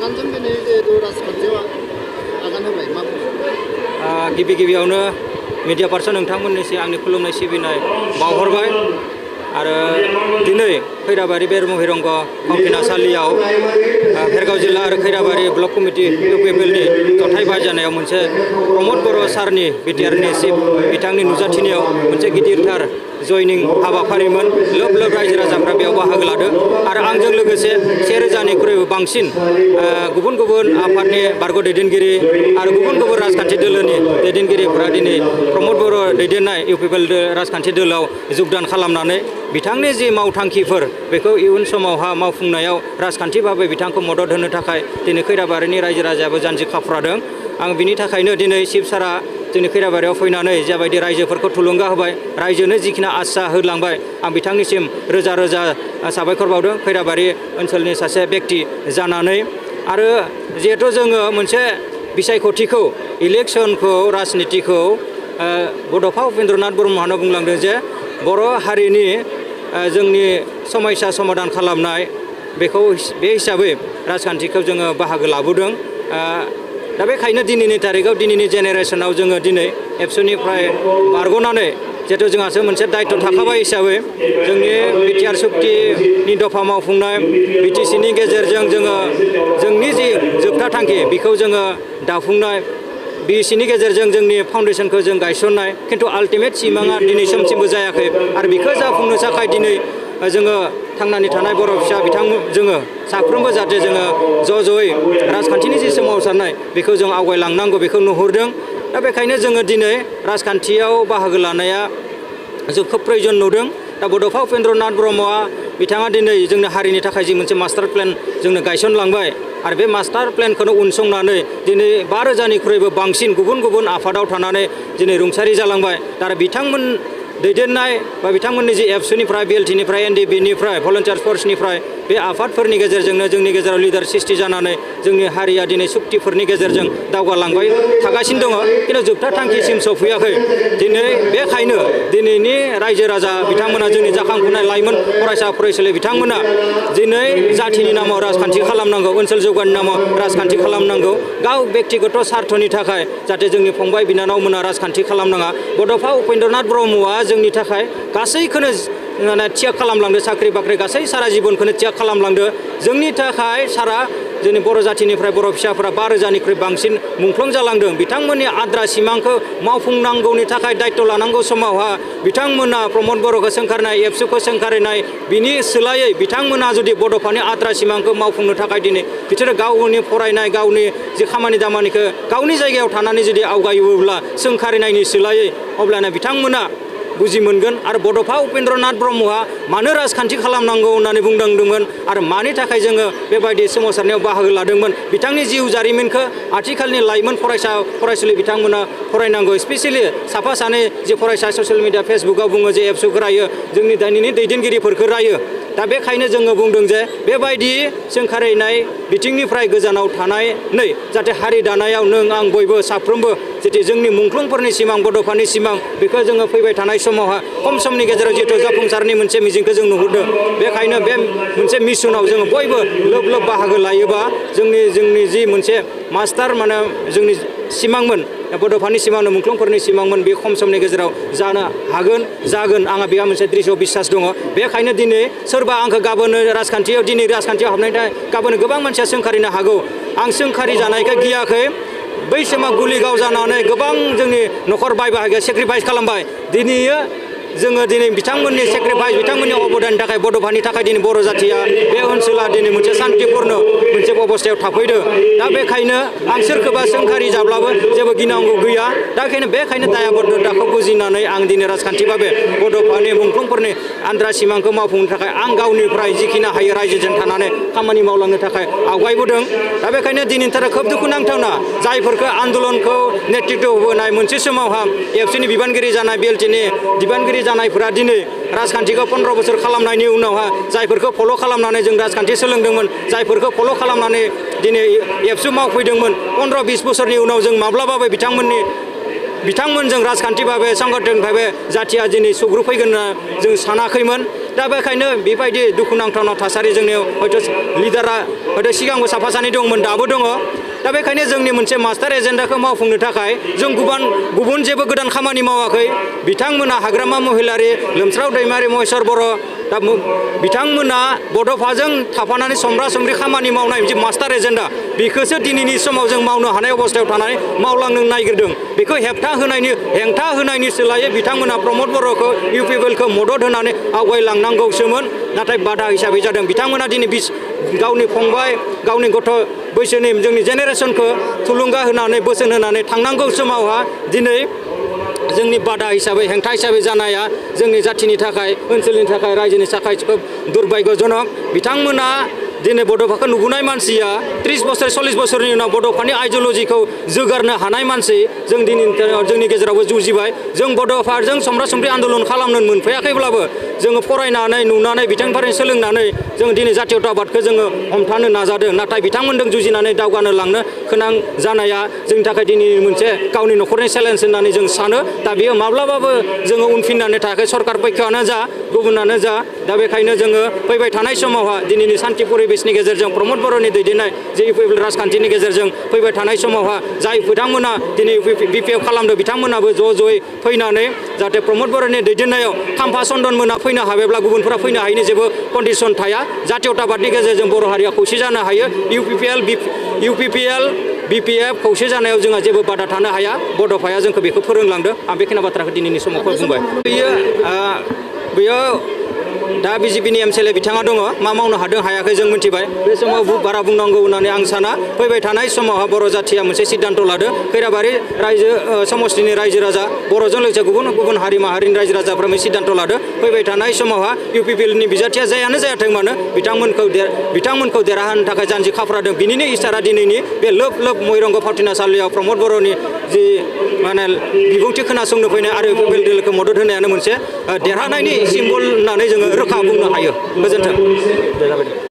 गोदानजों दिनै जिहेतु राजखान्थियाव आगान होबाय मा बुङो? गिबियावनो मिडिया पार्सन नोंथांमोननिसिम आंनि खुलुमनाय सिबिनाय बावहरबाय आरो दिनै खैराबारि बेरमहिरंग फांफिनासालियाव भेरगाव जिल्ला आरो खैराबारि ब्लक कमिटि इउपिपिएलनि जथाय बायजानायाव मोनसे प्रमद बर' सारनि बिटिआरनि चिफ बिथांनि नुजाथिनायाव मोनसे गिदिरथार जयनिं हाबाफारिमोन। लोब लोब रायजो राजाफ्रा बेयाव बाहागो लादों आरो आंजों लोगोसे 1000निख्रुइबो बांसिन गुबुन गुबुन आफादनि बारग' दैदेनगिरि आरो गुबुन गुबुन राजखान्थि दोलोनि दैदेनगिरिफोरा दिनै प्रमद बर' दैदेननाय इउपिपिएल राजखान्थि दोलोआव जगदान खालामनानै बिथांनि जि मावथांखिफोर बेखौ इयुन समावहा मावफुंनायाव राजखान्थि भाबै बिथांखौ मदद होनो थाखाय दिनै खैराबारिनि रायजो राजायाबो जानजि खाफ्रादों। आं बिनि थाखायनो दिनै चिफ सारा जोंनि खैराबारियाव फैनानै जाबायदि रायजोफोरखौ थुलुंगा होबाय, रायजोनो जिखिनि आसा होलांबाय, आं बिथांनिसिम रोजा रोजा साबायखर बावदों खैराबारि ओनसोलनि सासे बेक्ति जानानै। आरो जिहेथु जोङो मोनसे बिसायख'थिखौ इलेक्सनखौ राजनितिखौ बड'फा उपेन्द्रनाथ ब्रह्मआनो बुंलांदों जे बर' हारिनि जोंनि समस्या समाधान खालामनाय बेखौ बे हिसाबै राजखान्थिखौ जोङो बाहागो लाबोदों। दा बेखायनो दिनैनि तारिखआव दिनैनि जेनेरेसनाव जोङो दिनै एबसुनिफ्राय बारग'नानै जिहेतु जोंहासो मोनसे दायित्व थाखाबाय हिसाबै जोंनि बिटिआर सुक्तिनि दफा मावफुंनाय बिटिसिनि गेजेरजों जोङो जोंनि जि जोबथा थांखि बेखौ जोङो दाफुंनाय, बिसिनि गेजेरजों जोंनि फाउन्डेसनखौ जों गायसननाय, खिन्थु आल्टिमेट सिमाङा दिनै समसिमबो जायाखै आरो बेखौ जाफुंनो थाखाय दिनै जोङो थांनानै थानाय बर' फिसा जोङो साफ्रोमबो जाहाथे जोङो ज'यै राजखान्थिनि जि सोमावसारनाय बेखौ जों आवगायलांनांगौ बेखौ नुहुरदों। दा बेखायनो जोङो दिनै राजखान्थियाव बाहागो लानाया जों खोब प्रयजन नुदों। दा बड'फा उपेन्द्रनाथ ब्रह्मआ बिथाङा दिनै जोंनि हारिनि थाखाय जि मोनसे मास्टार प्लेन जोंनो गायसनलांबाय आरो बे मास्टार प्लेनखौनो उनसंनानै दिनै 5000निख्रुइबो बांसिन गुबुन गुबुन आफादाव थानानै दिनै रुंसारि जालांबाय। दा बिथांमोन दैदेननाय बा बिथांमोननि जि एबसुनिफ्राय बिएलटिनिफ्राय एनडिबिनिफ्राय भलन्टियार फर्सनिफ्राय बे आफादफोरनि गेजेरजोंनो जोंनि गेजेराव लिडार सृष्टि जानानै जोंनि हारिया दिनै सुक्तिफोरनि गेजेरजों दावगालांबाय थागासिनो दङ, खिन्थु जोबथा थांखिसिम सौफैयाखै। दिनै बेखायनो दिनैनि रायजो राजा बिथांमोना जोंनि जाखांफुनाय लाइमोन फरायसा फरायसुलि बिथांमोना दिनै जाथिनि नामाव राजखान्थि खालामनांगौ, ओनसोल जौगानायनि नामाव राजखान्थि खालामनांगौ, गाव बेक्तिगत सार्थनि थाखाय जाहाथे जोंनि फंबाय बिनानावमोना राजखान्थि खालामनाङा। बड'फा उपेन्द्रनाथ ब्रह्मआ जोंनि थाखाय गासैखौनो थियाग खालामलांदो, साख्रि बाख्रि गासै सारा जिबनखौनो त्याग खालामलांदो। जोंनि थाखाय सारा जोंनि बर' जाथिनिफ्राय बर' फिसाफोरा 5000निख्रुइ बांसिन मुंख्लं जालांदों। बिथांमोननि आद्रा सिमांखौ मावफुंनांगौनि थाखाय दायित्व लानांगौ समावहा बिथांमोना प्रमद बर'खौ सोंखारनाय, एबसुखौ सोंखारिनाय बिनि सोलायै बिथांमोना जुदि बड'फानि आद्रा सिमांखौ मावफुंनो थाखाय दिनै बिसोरो गावनि फरायनाय गावनि जि खामानि दामानिखौ गावनि जायगायाव थानानै जुदि आवगायोब्ला सोंखारिनायनि सोलायै अब्लाना बिथांमोना बुजि मोनगोन। आरो बड'फा उपेन्द्रनाथ ब्रह्मआ मानो राजखान्थि खालामनांगौ होननानै बुंदोंमोन आरो मानि थाखाय जोङो बेबायदि सोमावसारनायाव बाहागो लादोंमोन, बिथांनि जिउ जारिमिनखौ आथिखालनि लाइमोन फरायसा फरायसुलि बिथांमोना फरायनांगौ। स्पेसियेलि साफा सानै जि फरायसा ससियेल मिडिया फेसबुकाव बुङो जे एबसुखौ रायो, जोंनि दानिनि दैदेनगिरिफोरखौ रायो। दा बेखायनो जोङो बुंदों जे बेबायदि सोंखारिनाय बिथिंनिफ्राय गोजानाव थानानै जाहाथे हारि दानायाव नों आं बयबो साफ्रोमबो जेरै जोंनि मुंख्लंफोरनि सिमां बड'फानि सिमां बेखौ जोङो फैबाय थानाय समावहा खम समनि गेजेराव जिहेतु जाफुंसारनि मोनसे मिजिंखौ जों नुहुरदों। बेखायनो बे मोनसे मिसनाव जोङो बयबो लोब लोब बाहागो लायोबा जोंनि जि मोनसे मास्टार माने जोंनि सिमांमोन बड'फानि सिमांनो मुंख्लंफोरनि सिमांमोन बे खम समनि गेजेराव जानो हागोन जागोन आंहा बेहा मोनसे दृढ़ बिश्वास दङ। बेखायनो दिनै सोरबा आंखौ गाबोन राजखान्थियाव दिनै राजखान्थियाव हाबनायनि गाबोन गोबां मानसिया सोंखारिनो हागौ। आं सोंखारि जानायखौ गियाखै। बै समाव गुलि गावजानानै गोबां जोंनि न'खर बाय बाहागिया सेक्रिफाइस खालामबाय। दिनैयो जोङो दिनै बिथांमोननि सेक्रिफाइस बिथांमोननि अबदाननि थाखाय बड'फानि थाखाय दिनै बर' जाथिया बे ओनसोला दिनै मोनसे सान्तिपुर्ण मोनसे अबस्थायाव थाफैदों। दा बेखायनो आं सोरखौबा सोंखारि जाब्लाबो जेबो गिनांगौ गैया। दा बेखायनो दायाबद्धताखौ बुजिनानै आं दिनै राजखान्थि भाबै बड'फानि मुंख्लंफोरनि आद्रा सिमांखौ मावफुंनो थाखाय आं गावनिफ्राय जिखिनि हायो रायजोजों थानानै खामानि मावलांनो थाखाय आवगायबोदों। दा बेखायनो दिनैनि थाखाय खोब दुखुनांथावना जायफोरखौ आन्दलनखौ नेतृत्व होबोनाय मोनसे समावहा एबसुनि बिबानगिरि जानाय बिएलटिनि बिबानगिरि जानायफोरा दिनै राजखान्थिखौ 15 बोसोर खालामनायनि उनावहा जायफोरखौ फल' खालामनानै जों राजखान्थि सोलोंदोंमोन, जायफोरखौ फल' खालामनानै दिनै एबसु मावफैदोंमोन, 15-20 बोसोरनि उनाव जों माब्लाबाबो बिथांमोनजों राजखान्थि भाबै संगठन भाबै जाथिया दिनै सुग्रुफैगोन होनना जों सानाखैमोन। दा बेखायनो बेबायदि दुखुनांथावना थासारि जोंनियाव हयथ' लिडारा हयथ' सिगांबो साफा सानै दंमोन दाबो दङ दा बेखायनो जोंनि मोनसे मास्टार एजेन्डाखौ मावफुंनो थाखाय जों गुबुन जेबो गोदान खामानि मावाखै बिथांमोना हाग्रामा महिलारि लोमस्राव दैमारि महेश्वर बर' दा बिथांमोना बड'फाजों थाफानानै समब्रा समब्रि खामानि मावनाय मोनसे मास्टार एजेन्डा बेखौसो दिनैनि समाव जों मावनो हानाय अबस्थायाव थानानै मावलांनो नागिरदों बेखौ हेंथा होनायनि सोलायै बिथांमोना प्रमद बर'खौ इउपिपिएलखौ मदद होनानै आवगायलांनांगौसोमोन नाथाय बादा हिसाबै जादों बिथांमोना दिनै गावनि फंबाय गावनि गथ' बैसोनि जोंनि जेनेरेसनखौ थुलुंगा होनानै बोसोन होनानै थांनांगौ समावहा दिनै जोंनि बादा हिसाबै हेंथा हिसाबै जानाया जोंनि जाथिनि थाखाय ओनसोलनि थाखाय रायजोनि थाखाय खोब दुर्भाग्यजनक बिथांमोना दिनै बड'फाखौ नुबोनाय मानसिया 30 बोसोर 40 बोसोरनि उनाव बड'फानि आइडिय'लजिखौ जोगारनो हानाय मानसि जों दिनै जोंनि गेजेरावबो जुजिबाय जों बड'फाजों समब्रा समब्रि आन्दलन खालामनो मोनफैयाखैब्लाबो जोङो फरायनानै नुनानै बिथांनिफ्राय सोलोंनानै जों दिनै जातीयताबादखौ जोङो हमथानो नाजादों नाथाय बिथांमोनजों जुजिनानै दावगानो लांनो गोनां जानाया जोंनि थाखाय दिनै मोनसे गावनि न'खरनि चेलेन्ज होननानै जों सानो दा बेयो माब्लाबाबो जोङो उनफिननानै थायाखै सरकार पक्षआनो जा गुबुनानो जा दा बेखायनो जोङो फैबाय थानाय समावहा दिनैनि सान्थि परिबेसनि गेजेरजों प्रमद बर'नि दैदेननाय जे इउपिपिएल राजखान्थिनि गेजेरजों फैबाय थानाय समावहा जाय बिथांमोना दिनै बिपिएफ खालामदों बिथांमोनाबो ज'यै फैनानै जाहाथे प्रमद बर'नि दैदेननायाव खाम्फा चन्दन मोना फैनो हायोब्ला गुबुनफोरा फैनो हायैनि जेबो कन्डिसन थाया जातीयताबादनि गेजेरजों बर' हारिया खौसे जानो हायो इउपिपिएल बिपिएफ खौसे जानायाव जोंहा जेबो बादा थानो हाया बड'फाया जोंखौ बेखौ फोरोंलांदों आं बेखिनि बाथ्राखौ दिनैनि समाव बुंबाय बेयो दा बिजेपिनि एमएलए बिथाङा दङ मा मावनो हादों हायाखै जों मिथिबाय बे समाव बारा बुंनांगौ होननानै आं साना फैबाय थानाय समावहा बर' जाथिया मोनसे सिद्धान्त लादों खैराबारि रायजो समष्टिनि रायजो राजा बर'जों लोगोसे गुबुन हारि माहारिनि रायजो राजाफ्रा मोनसे सिद्धान्त लादों फैबाय थानाय समावहा इउपिपिएलनि बिजाथिया जायानो जायाथों मानो बिथांमोनखौ देरहाहोनो थाखाय जानजि खाफ्रादों बिनिनो इसारा दिनैनि बे लोब महिरंग फावथिनासालियाव प्रमद बर'नि जि माने बिबुंथि खोनासंनो फैनाय आरो इउपिपिएलखौ मदद होनायानो मोनसे देरहानायनि सिम्बल होननानै जोङो रोखा बुंनो हायो गोजोन्थों।